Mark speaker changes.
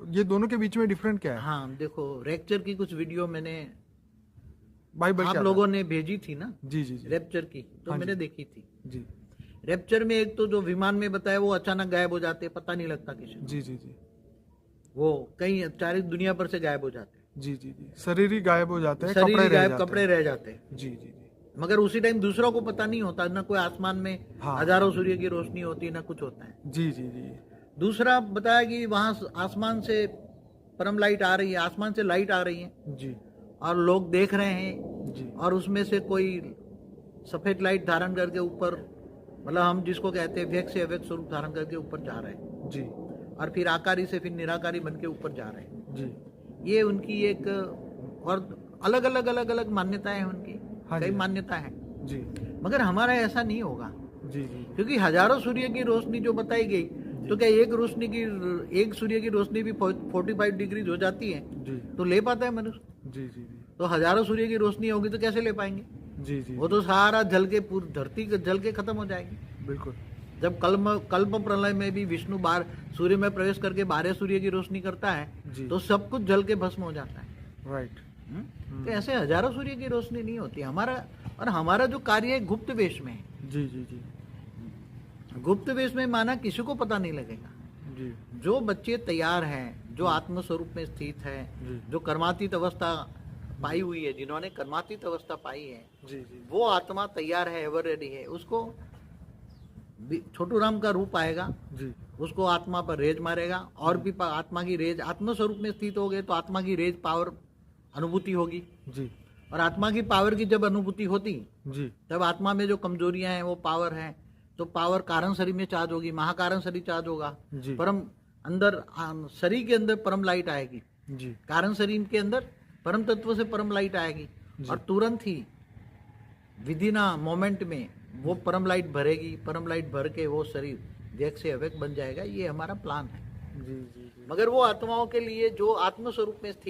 Speaker 1: ये दोनों के बीच में डिफरेंट क्या है?
Speaker 2: हाँ देखो, रैप्चर की कुछ वीडियो मैंने
Speaker 1: बाइबल
Speaker 2: आप
Speaker 1: क्या
Speaker 2: लोगों ने भेजी थी ना,
Speaker 1: था? जी जी जी
Speaker 2: रैप्चर की, तो
Speaker 1: हाँ
Speaker 2: मैंने
Speaker 1: जी
Speaker 2: देखी थी।
Speaker 1: जी
Speaker 2: रैप्चर में एक तो जो विमान में बताया वो अचानक गायब हो जाते, पता नहीं लगता किसी को,
Speaker 1: जी जी जी
Speaker 2: वो कहीं सारी दुनिया पर से गायब हो जाते,
Speaker 1: जी जी जी शरीर ही गायब हो जाते हैं,
Speaker 2: शरीर
Speaker 1: कपड़े
Speaker 2: ही
Speaker 1: रह
Speaker 2: गायब,
Speaker 1: जाते
Speaker 2: कपड़े
Speaker 1: हैं।
Speaker 2: रह जाते हैं।
Speaker 1: जी जी जी
Speaker 2: मगर उसी टाइम दूसरों को पता नहीं होता, ना कोई आसमान में
Speaker 1: हाँ
Speaker 2: हजारों सूर्य की रोशनी होती है, ना कुछ होता है।
Speaker 1: जी जी जी
Speaker 2: दूसरा बताया कि वहां आसमान से परम लाइट आ रही है, आसमान से लाइट आ रही है
Speaker 1: जी
Speaker 2: और लोग देख रहे हैं,
Speaker 1: जी
Speaker 2: और उसमें से कोई सफेद लाइट धारण करके ऊपर, मतलब हम जिसको कहते हैं व्यक्त से अव्यक्त स्वरूप धारण करके ऊपर जा रहे हैं,
Speaker 1: जी
Speaker 2: और फिर आकारी से फिर निराकारी बन के ऊपर जा रहे हैं।
Speaker 1: जी
Speaker 2: ये उनकी एक, और अलग अलग अलग अलग मान्यताएं हैं उनकी,
Speaker 1: हाँ
Speaker 2: कई
Speaker 1: जी
Speaker 2: मान्यताएं हैं।
Speaker 1: जी
Speaker 2: मगर हमारा ऐसा नहीं होगा,
Speaker 1: जी जी
Speaker 2: क्योंकि हजारों सूर्य की रोशनी जो बताई गई, तो क्या एक सूर्य की रोशनी भी 45 डिग्री हो जाती है
Speaker 1: जी
Speaker 2: तो ले पाता है मनुष्य?
Speaker 1: जी जी जी
Speaker 2: तो हजारों सूर्य की रोशनी होगी तो कैसे ले पाएंगे?
Speaker 1: जी जी
Speaker 2: वो तो सारा जल के, पूरी धरती जल के खत्म हो जाएगी।
Speaker 1: बिल्कुल
Speaker 2: जब कल्प प्रलय में भी विष्णु बाहर सूर्य में प्रवेश करके 12 सूर्य की रोशनी करता है,
Speaker 1: जी
Speaker 2: तो सब कुछ जल के भस्म हो जाता है।
Speaker 1: राइट
Speaker 2: तो ऐसे हजारों सूर्य की रोशनी नहीं होती हमारा। और हमारा जो कार्य है गुप्त वेश में है।
Speaker 1: जी जी जी
Speaker 2: गुप्त वेश में माना किसी को पता नहीं लगेगा।
Speaker 1: जी
Speaker 2: जो बच्चे तैयार हैं, जो आत्म स्वरूप में स्थित है,
Speaker 1: जी
Speaker 2: जो कर्मातीत अवस्था पाई हुई है, जिन्होंने कर्मातीत अवस्था पाई है,
Speaker 1: जी जी
Speaker 2: वो आत्मा तैयार है, एवर रेडी है। उसको छोटू राम का रूप आएगा,
Speaker 1: जी
Speaker 2: उसको आत्मा पर रेज मारेगा, और भी आत्मा की रेज, आत्म स्वरूप में स्थित हो गए तो आत्मा की रेज पावर अनुभूति होगी।
Speaker 1: जी
Speaker 2: और आत्मा की पावर की जब अनुभूति होती,
Speaker 1: जी
Speaker 2: तब आत्मा में जो कमजोरियां हैं वो पावर है, तो पावर कारण शरीर में चार्ज होगी, महाकारण शरीर चार्ज होगा,
Speaker 1: जी
Speaker 2: परम अंदर शरीर के अंदर परम लाइट आएगी,
Speaker 1: जी
Speaker 2: कारण शरीर के अंदर परम तत्व से परम लाइट आएगी, और तुरंत ही विदिना मोमेंट में वो परम लाइट भरेगी, परम लाइट भर के वो शरीर व्यक्त से अव्यक्त बन जाएगा। ये हमारा प्लान है।
Speaker 1: जी जी
Speaker 2: मगर वो आत्माओं के लिए जो आत्म स्वरूप में स्थित